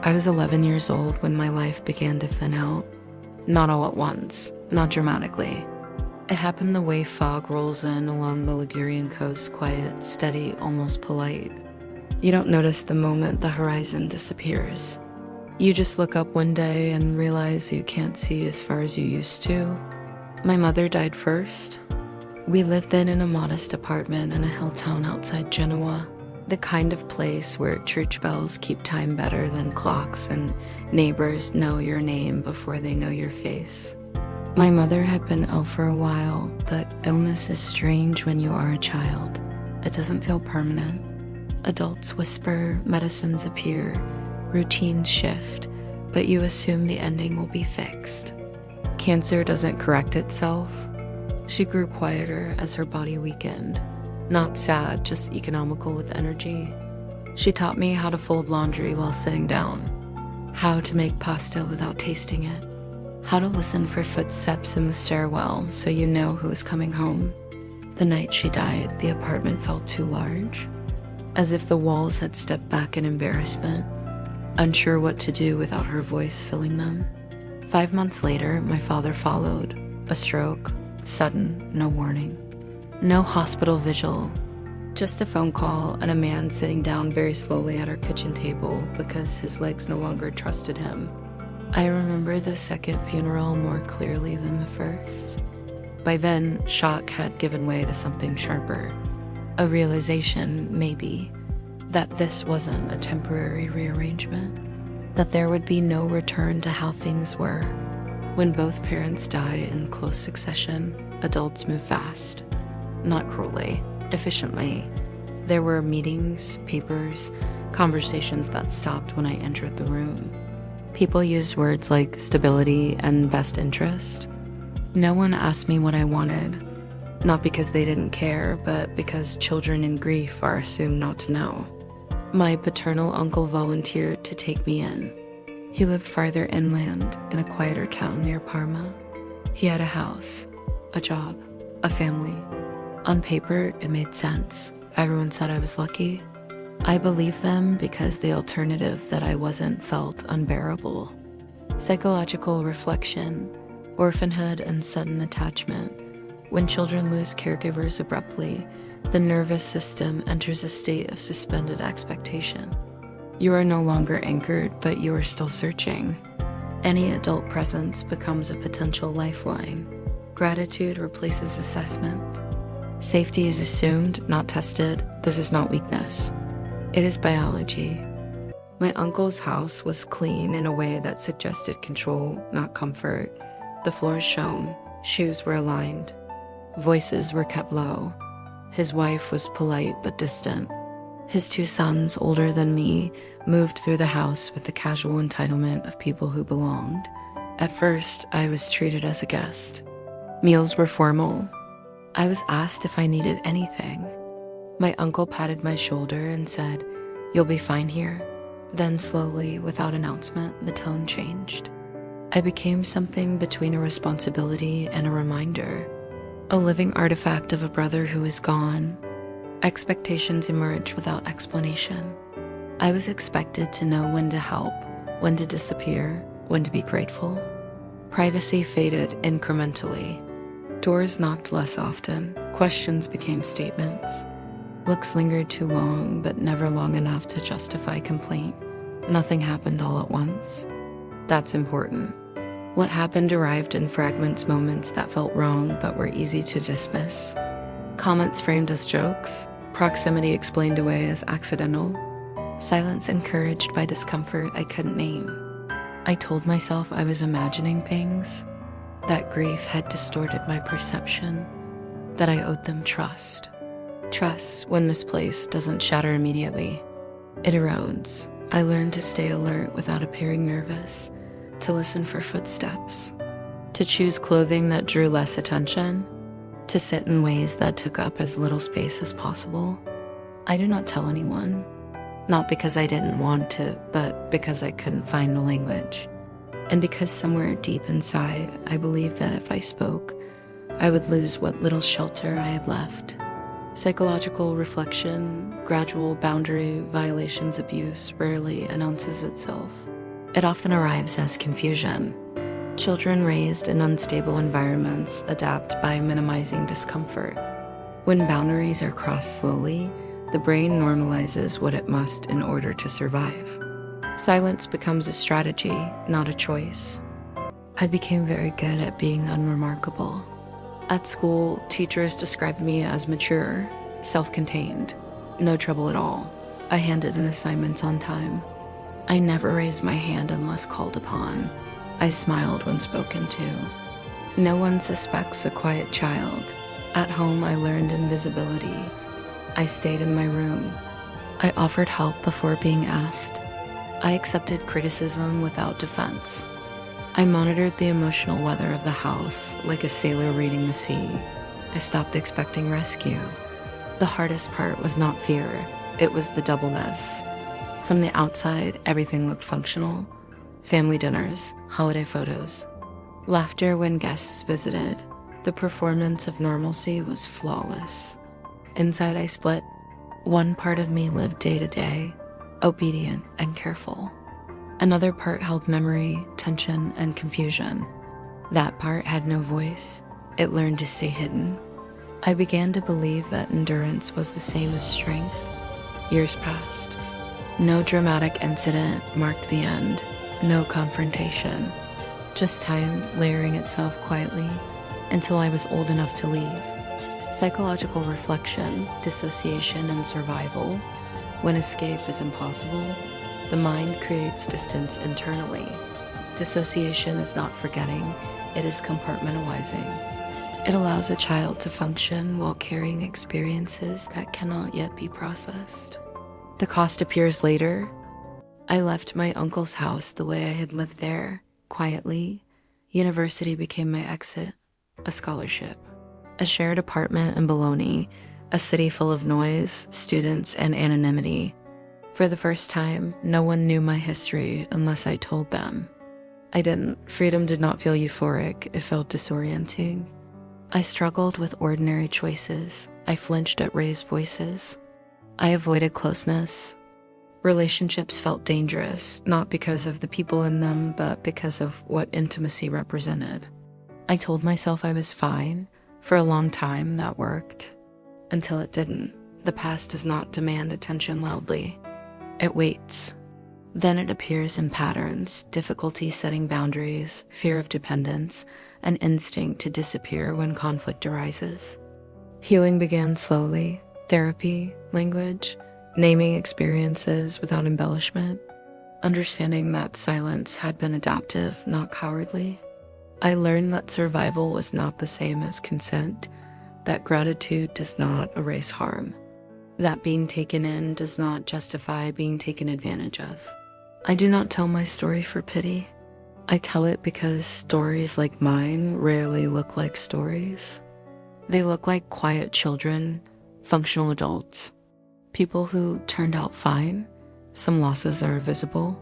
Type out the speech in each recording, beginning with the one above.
I was 11 years old when my life began to thin out. Not all at once, not dramatically. It happened the way fog rolls in along the Ligurian coast, quiet, steady, almost polite. You don't notice the moment the horizon disappears. You just look up one day and realize you can't see as far as you used to. My mother died first. We lived then in a modest apartment in a hill town outside Genoa, the kind of place where church bells keep time better than clocks and neighbors know your name before they know your face. My mother had been ill for a while, but illness is strange when you are a child. It doesn't feel permanent. Adults whisper, medicines appear, routines shift, but you assume the ending will be fixed. Cancer doesn't correct itself. She grew quieter as her body weakened. Not sad, just economical with energy. She taught me how to fold laundry while sitting down, how to make pasta without tasting it, how to listen for footsteps in the stairwell so you know who is coming home. The night she died, the apartment felt too large, as if the walls had stepped back in embarrassment, unsure what to do without her voice filling them. 5 months later, my father followed. A stroke, sudden, no warning. No hospital vigil, just a phone call and a man sitting down very slowly at our kitchen table because his legs no longer trusted him. I remember the second funeral more clearly than the first. By then, shock had given way to something sharper. A realization, maybe, that this wasn't a temporary rearrangement, that there would be no return to how things were. When both parents die in close succession, adults move fast. Not cruelly, efficiently. There were meetings, papers, conversations that stopped when I entered the room. People used words like stability and best interest. No one asked me what I wanted, not because they didn't care, but because children in grief are assumed not to know. My paternal uncle volunteered to take me in. He lived farther inland in a quieter town near Parma. He had a house, a job, a family. On paper, it made sense. Everyone said I was lucky. I believed them because the alternative that I wasn't felt unbearable. Psychological reflection, orphanhood and sudden attachment. When children lose caregivers abruptly, the nervous system enters a state of suspended expectation. You are no longer anchored, but you are still searching. Any adult presence becomes a potential lifeline. Gratitude replaces assessment. Safety is assumed, not tested. This is not weakness. It is biology. My uncle's house was clean in a way that suggested control, not comfort. The floors shone, shoes were aligned, voices were kept low. His wife was polite but distant. His 2 sons, older than me, moved through the house with the casual entitlement of people who belonged. At first, I was treated as a guest. Meals were formal. I was asked if I needed anything. My uncle patted my shoulder and said, "You'll be fine here." Then slowly, without announcement, the tone changed. I became something between a responsibility and a reminder, a living artifact of a brother who is gone. Expectations emerged without explanation. I was expected to know when to help, when to disappear, when to be grateful. Privacy faded incrementally. Doors knocked less often. Questions became statements. Looks lingered too long, but never long enough to justify complaint. Nothing happened all at once. That's important. What happened arrived in fragments, moments that felt wrong but were easy to dismiss. Comments framed as jokes, proximity explained away as accidental, silence encouraged by discomfort I couldn't name. I told myself I was imagining things, that grief had distorted my perception, that I owed them trust. Trust, when misplaced, doesn't shatter immediately. It erodes. I learned to stay alert without appearing nervous, to listen for footsteps, to choose clothing that drew less attention, to sit in ways that took up as little space as possible. I do not tell anyone, not because I didn't want to, but because I couldn't find the language. And because somewhere deep inside, I believed that if I spoke, I would lose what little shelter I had left. Psychological reflection, gradual boundary violations, abuse rarely announces itself. It often arrives as confusion. Children raised in unstable environments adapt by minimizing discomfort. When boundaries are crossed slowly, the brain normalizes what it must in order to survive. Silence becomes a strategy, not a choice. I became very good at being unremarkable. At school, teachers described me as mature, self-contained, no trouble at all. I handed in assignments on time. I never raised my hand unless called upon. I smiled when spoken to. No one suspects a quiet child. At home, I learned invisibility. I stayed in my room. I offered help before being asked. I accepted criticism without defense. I monitored the emotional weather of the house like a sailor reading the sea. I stopped expecting rescue. The hardest part was not fear, it was the doubleness. From the outside, everything looked functional. Family dinners, holiday photos, laughter when guests visited. The performance of normalcy was flawless. Inside, I split. One part of me lived day to day, obedient and careful. Another part held memory, tension, and confusion. That part had no voice. It learned to stay hidden. I began to believe that endurance was the same as strength. Years passed. No dramatic incident marked the end. No confrontation. Just time layering itself quietly until I was old enough to leave. Psychological reflection, dissociation, and survival. When escape is impossible, the mind creates distance internally. Dissociation is not forgetting, it is compartmentalizing. It allows a child to function while carrying experiences that cannot yet be processed. The cost appears later. I left my uncle's house the way I had lived there, quietly. University became my exit, a scholarship, a shared apartment in Bologna, a city full of noise, students, and anonymity. For the first time, no one knew my history unless I told them. I didn't. Freedom did not feel euphoric, it felt disorienting. I struggled with ordinary choices. I flinched at raised voices. I avoided closeness. Relationships felt dangerous, not because of the people in them, but because of what intimacy represented. I told myself I was fine. For a long time, that worked. Until it didn't. The past does not demand attention loudly. It waits. Then it appears in patterns, difficulty setting boundaries, fear of dependence, an instinct to disappear when conflict arises. Healing began slowly. Therapy, language, naming experiences without embellishment, understanding that silence had been adaptive, not cowardly. I learned that survival was not the same as consent, that gratitude does not erase harm, that being taken in does not justify being taken advantage of. I do not tell my story for pity. I tell it because stories like mine rarely look like stories. They look like quiet children, functional adults, people who turned out fine. Some losses are visible.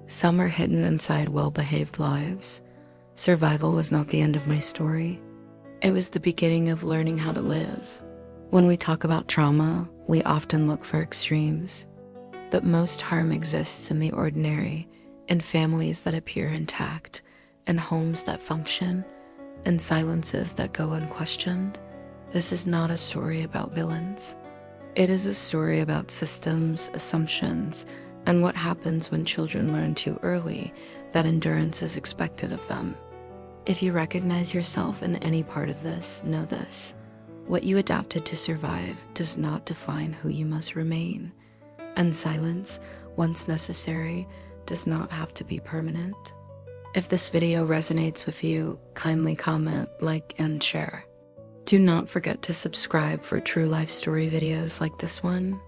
Some are hidden inside well-behaved lives. Survival was not the end of my story. It was the beginning of learning how to live. When we talk about trauma, we often look for extremes. But most harm exists in the ordinary, in families that appear intact, in homes that function, in silences that go unquestioned. This is not a story about villains. It is a story about systems, assumptions, and what happens when children learn too early that endurance is expected of them. If you recognize yourself in any part of this, know this. What you adapted to survive does not define who you must remain. And silence, once necessary, does not have to be permanent. If this video resonates with you, kindly comment, like, and share. Do not forget to subscribe for true life story videos like this one.